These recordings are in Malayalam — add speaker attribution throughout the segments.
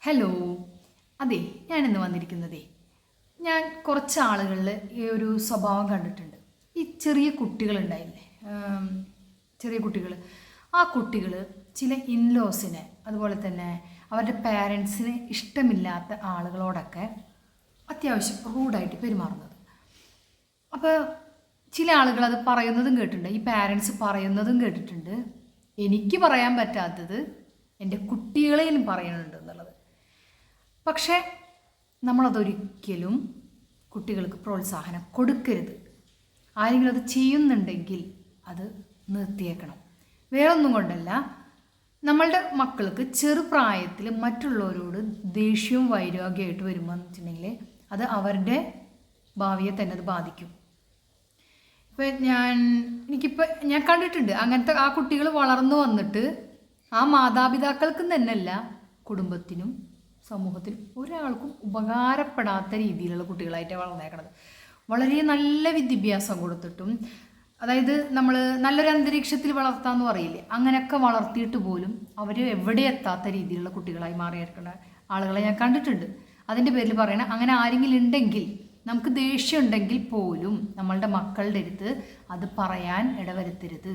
Speaker 1: ഹലോ. അതെ, ഞാനിന്ന് വന്നിരിക്കുന്നതേ ഞാൻ കുറച്ച് ആളുകളിൽ ഈ ഒരു സ്വഭാവം കണ്ടിട്ടുണ്ട്. ഈ ചെറിയ കുട്ടികളുണ്ടായില്ലേ, ചെറിയ കുട്ടികൾ, ആ കുട്ടികൾ ചില ഇൻലോസിനെ അതുപോലെ തന്നെ അവരുടെ പാരൻസിന് ഇഷ്ടമില്ലാത്ത ആളുകളോടൊക്കെ അത്യാവശ്യം റൂഡായിട്ട് പെരുമാറുന്നത്. അപ്പോൾ ചില ആളുകൾ അത് പറയുന്നതും കേട്ടിട്ടുണ്ട്, ഈ പാരൻസ് പറയുന്നതും കേട്ടിട്ടുണ്ട്. എനിക്ക് പറയാൻ പറ്റാത്തത് എൻ്റെ കുട്ടികളെയും പറയുന്നുണ്ട് എന്നുള്ളത്. പക്ഷേ നമ്മളതൊരിക്കലും കുട്ടികൾക്ക് പ്രോത്സാഹനം കൊടുക്കരുത്. ആരെങ്കിലും അത് ചെയ്യുന്നുണ്ടെങ്കിൽ അത് നിർത്തിയേക്കണം. വേറൊന്നും കൊണ്ടല്ല, നമ്മളുടെ മക്കൾക്ക് ചെറുപ്രായത്തിൽ മറ്റുള്ളവരോട് ദേഷ്യവും വൈരാഗ്യമായിട്ട് വരുമ്പോൾ എന്ന് വെച്ചിട്ടുണ്ടെങ്കിൽ അത് അവരുടെ ഭാവിയെ തന്നെ അത് ബാധിക്കും. ഇപ്പം ഞാൻ കണ്ടിട്ടുണ്ട് അങ്ങനത്തെ ആ കുട്ടികൾ വളർന്നു വന്നിട്ട് ആ മാതാപിതാക്കൾക്കും തന്നെയല്ല, കുടുംബത്തിനും സമൂഹത്തിനും ഒരാൾക്കും ഉപകാരപ്പെടാത്ത രീതിയിലുള്ള കുട്ടികളായിട്ട് വളർന്നേക്കണത്. വളരെ നല്ല വിദ്യാഭ്യാസം കൊടുത്തിട്ടും, അതായത് നമ്മൾ നല്ലൊരു അന്തരീക്ഷത്തിൽ വളർത്താമെന്ന് പറയില്ലേ, അങ്ങനെയൊക്കെ വളർത്തിയിട്ട് പോലും അവർ എവിടെ എത്താത്ത രീതിയിലുള്ള കുട്ടികളായി മാറിയിരിക്കുന്ന ആളുകളെ ഞാൻ കണ്ടിട്ടുണ്ട്. അതിൻ്റെ പേരിൽ പറയണ അങ്ങനെ ആരെങ്കിലും ഉണ്ടെങ്കിൽ, നമുക്ക് ദേഷ്യം ഉണ്ടെങ്കിൽ പോലും നമ്മളുടെ മക്കളുടെ അടുത്ത് അത് പറയാൻ ഇടവരുത്തരുത്.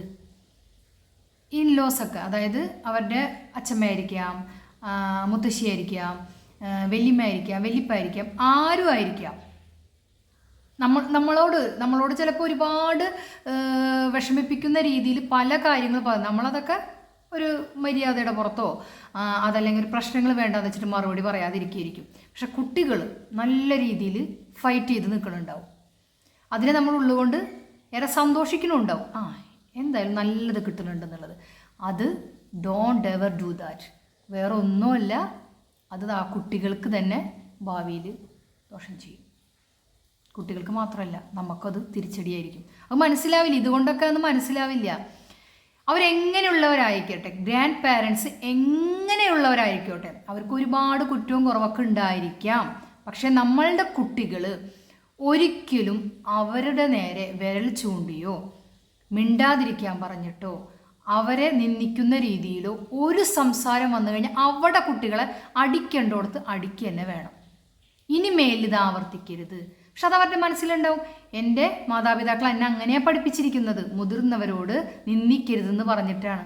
Speaker 1: ഇൻലോസൊക്കെ, അതായത് അവരുടെ അച്ഛമ്മയായിരിക്കാം, മുത്തശ്ശിയായിരിക്കാം, വല്യമ്മയായിരിക്കാം, വല്യപ്പായിരിക്കാം, ആരും ആയിരിക്കാം, നമ്മളോട് ചിലപ്പോൾ ഒരുപാട് വിഷമിപ്പിക്കുന്ന രീതിയിൽ പല കാര്യങ്ങൾ പറയും. നമ്മളതൊക്കെ ഒരു മര്യാദയുടെ പുറത്തോ അതല്ലെങ്കിൽ ഒരു പ്രശ്നങ്ങൾ വേണ്ടാന്ന് വെച്ചിട്ട് മറുപടി പറയാതിരിക്കുകയായിരിക്കും. പക്ഷെ കുട്ടികൾ നല്ല രീതിയിൽ ഫൈറ്റ് ചെയ്ത് നിൽക്കണുണ്ടാവും. അതിനെ നമ്മൾ ഉള്ളുകൊണ്ട് ഏറെ സന്തോഷിക്കണുണ്ടാവും. എന്തായാലും നല്ലത് കിട്ടുന്നുണ്ടെന്നുള്ളത്. അത് ഡോണ്ട് എവർ ഡു ദാറ്റ്. വേറെ ഒന്നുമല്ല, അത് ആ കുട്ടികൾക്ക് തന്നെ ഭാവിയിൽ ദോഷം ചെയ്യും. കുട്ടികൾക്ക് മാത്രമല്ല, നമുക്കത് തിരിച്ചടിയായിരിക്കും. അത് മനസ്സിലാവില്ല, ഇതുകൊണ്ടൊക്കെ അത് മനസ്സിലാവില്ല. അവരെങ്ങനെയുള്ളവരായിക്കോട്ടെ, ഗ്രാൻഡ് പാരൻസ് എങ്ങനെയുള്ളവരായിരിക്കോട്ടെ, അവർക്ക് ഒരുപാട് കുറ്റവും കുറവൊക്കെ ഉണ്ടായിരിക്കാം. പക്ഷെ നമ്മളുടെ കുട്ടികൾ ഒരിക്കലും അവരുടെ നേരെ വിരൽ ചൂണ്ടിയോ മിണ്ടാതിരിക്കാൻ പറഞ്ഞിട്ടോ അവരെ നിന്ദിക്കുന്ന രീതിയിലോ ഒരു സംസാരം വന്നു കഴിഞ്ഞാൽ അവിടെ കുട്ടികളെ അടിക്കേണ്ടോടത്ത് അടിക്കുക തന്നെ വേണം. ഇനി മേലിത് ആവർത്തിക്കരുത്. പക്ഷെ അത് അവരുടെ മനസ്സിലുണ്ടാവും. എൻ്റെ മാതാപിതാക്കൾ എന്നെ അങ്ങനെയാണ് പഠിപ്പിച്ചിരിക്കുന്നത്, മുതിർന്നവരോട് നിന്ദിക്കരുതെന്ന് പറഞ്ഞിട്ടാണ്.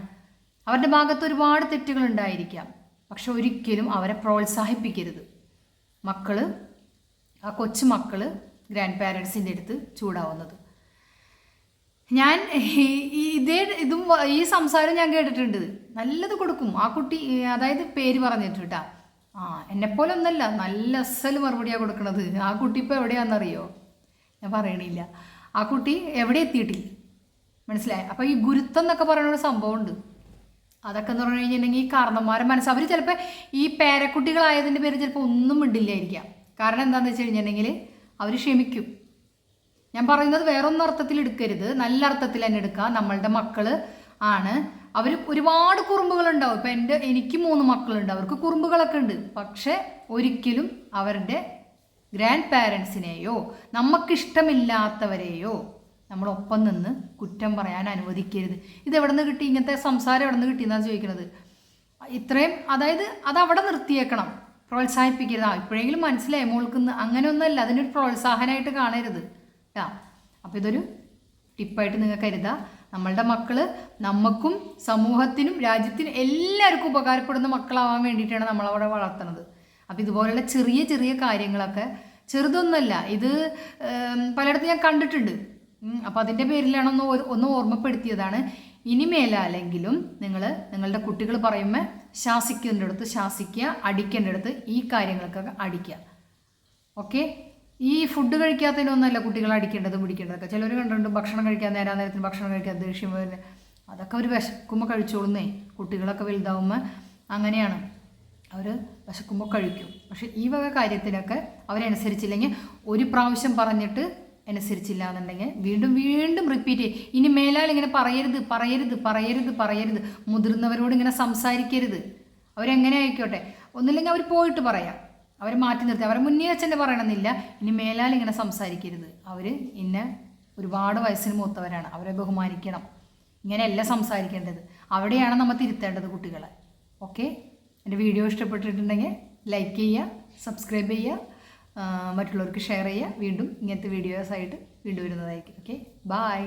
Speaker 1: അവരുടെ ഭാഗത്ത് ഒരുപാട് തെറ്റുകൾ ഉണ്ടായിരിക്കാം, പക്ഷെ ഒരിക്കലും അവരെ പ്രോത്സാഹിപ്പിക്കരുത്. കൊച്ചു മക്കൾ ഗ്രാൻഡ് പാരൻസിൻ്റെ അടുത്ത് ചൂടാവുന്നത്. ഞാൻ ഈ സംസാരം ഞാൻ കേട്ടിട്ടുണ്ട്. നല്ലത് കൊടുക്കും ആ കുട്ടി, അതായത് പേര് പറഞ്ഞിട്ട് കേട്ടാ, എന്നെപ്പോലെ ഒന്നല്ല, നല്ല അസൽ മറുപടിയാണ് കൊടുക്കണത്. ആ കുട്ടി ഇപ്പോൾ എവിടെയാണെന്നറിയോ? ഞാൻ പറയണില്ല. ആ കുട്ടി എവിടെ എത്തിയിട്ടില്ല, മനസ്സിലായി? അപ്പോൾ ഈ ഗുരുത്വം എന്നൊക്കെ പറയുന്ന ഒരു സംഭവമുണ്ട്. അതൊക്കെ എന്ന് പറഞ്ഞു കഴിഞ്ഞിട്ടുണ്ടെങ്കിൽ ഈ കാരണന്മാരെ അവർ ചിലപ്പോൾ ഈ പേരക്കുട്ടികളായതിൻ്റെ പേര് ചിലപ്പോൾ ഒന്നും മിണ്ടില്ലായിരിക്കാം. കാരണം എന്താണെന്ന് വെച്ച് കഴിഞ്ഞിട്ടുണ്ടെങ്കിൽ അവർ ക്ഷമിക്കും. ഞാൻ പറയുന്നത് വേറൊന്നും അർത്ഥത്തിൽ എടുക്കരുത്, നല്ല അർത്ഥത്തിൽ തന്നെ എടുക്കുക. നമ്മളുടെ മക്കൾ ആണ്, അവർ ഒരുപാട് കുറുമ്പുകളുണ്ടാവും. ഇപ്പം എനിക്ക് 3 മക്കളുണ്ട്, അവർക്ക് കുറുമ്പുകളൊക്കെ ഉണ്ട്. പക്ഷെ ഒരിക്കലും അവരുടെ ഗ്രാൻഡ് പാരൻസിനെയോ നമുക്കിഷ്ടമില്ലാത്തവരെയോ നമ്മളൊപ്പം നിന്ന് കുറ്റം പറയാൻ അനുവദിക്കരുത്. ഇതെവിടെ നിന്ന് കിട്ടി, ഇങ്ങനത്തെ സംസാരം എവിടെ നിന്ന് കിട്ടിയെന്നാണ് ചോദിക്കുന്നത്. ഇത്രയും, അതായത് അതവിടെ നിർത്തിയേക്കണം, പ്രോത്സാഹിപ്പിക്കരുത്. ഇപ്പോഴെങ്കിലും മനസ്സിലായി മോൾക്കുന്ന്, അങ്ങനെയൊന്നുമല്ല, അതിനൊരു പ്രോത്സാഹനമായിട്ട് കാണരുത്. അപ്പോൾ ഇതൊരു ടിപ്പായിട്ട് നിങ്ങൾക്ക് കരുതാം. നമ്മളുടെ മക്കൾ നമുക്കും സമൂഹത്തിനും രാജ്യത്തിനും എല്ലാവർക്കും ഉപകാരപ്പെടുന്ന മക്കളാവാൻ വേണ്ടിയിട്ടാണ് നമ്മളവിടെ വളർത്തുന്നത്. അപ്പോൾ ഇതുപോലെയുള്ള ചെറിയ ചെറിയ കാര്യങ്ങളൊക്കെ, ചെറുതൊന്നുമല്ല ഇത്, പലയിടത്തും ഞാൻ കണ്ടിട്ടുണ്ട്. അപ്പോൾ അതിൻ്റെ പേരിലാണൊന്ന് ഓർമ്മപ്പെടുത്തിയതാണ്. ഇനിമേലാലെങ്കിലും നിങ്ങളുടെ കുട്ടികൾ പറയുമ്പോൾ ശാസിക്കേണ്ടടുത്ത് ശാസിക്കുക, അടിക്കേണ്ടടുത്ത് ഈ കാര്യങ്ങൾക്കൊക്കെ അടിക്കുക. ഓക്കെ? ഈ ഫുഡ് കഴിക്കാത്തതിനൊന്നുമല്ല കുട്ടികൾ അടിക്കേണ്ടതും പിടിക്കേണ്ടതൊക്കെ. ചിലർ കണ്ടിട്ടുണ്ട് ഭക്ഷണം കഴിക്കാൻ നേരത്തിന് ഭക്ഷണം കഴിക്കാൻ ദേഷ്യം വരുന്നത്. അതൊക്കെ അവർ വിശക്കുമ്പോൾ കഴിച്ചോളുന്നേ. കുട്ടികളൊക്കെ വലുതാവുമ്പോൾ അങ്ങനെയാണ്, അവർ വിശക്കുമ്പോൾ കഴിക്കും. പക്ഷെ ഈ വക കാര്യത്തിനൊക്കെ അവരനുസരിച്ചില്ലെങ്കിൽ, ഒരു പ്രാവശ്യം പറഞ്ഞിട്ട് അനുസരിച്ചില്ല എന്നുണ്ടെങ്കിൽ വീണ്ടും വീണ്ടും റിപ്പീറ്റ് ചെയ്യും. ഇനി മേലാൽ ഇങ്ങനെ പറയരുത് പറയരുത് പറയരുത് പറയരുത്, മുതിർന്നവരോട് ഇങ്ങനെ സംസാരിക്കരുത്. അവരെങ്ങനെ ആയിക്കോട്ടെ, ഒന്നില്ലെങ്കിൽ അവർ പോയിട്ട് പറയാം, അവരെ മാറ്റി നിർത്തി, അവരെ മുന്നേ വെച്ചെന്നെ പറയണമെന്നില്ല. ഇനി മേലാൽ ഇങ്ങനെ സംസാരിക്കരുത്, അവർ ഒരുപാട് വയസ്സിന് മൂത്തവരാണ്, അവരെ ബഹുമാനിക്കണം. ഇങ്ങനെയല്ല സംസാരിക്കേണ്ടത്. അവിടെയാണ് നമ്മൾ തിരുത്തേണ്ടത് കുട്ടികളെ. ഓക്കെ? എൻ്റെ വീഡിയോ ഇഷ്ടപ്പെട്ടിട്ടുണ്ടെങ്കിൽ ലൈക്ക് ചെയ്യുക, സബ്സ്ക്രൈബ് ചെയ്യുക, മറ്റുള്ളവർക്ക് ഷെയർ ചെയ്യുക. വീണ്ടും ഇങ്ങനത്തെ വീഡിയോസായിട്ട് വീണ്ടും വരുന്നതായിരിക്കും. Okay, by.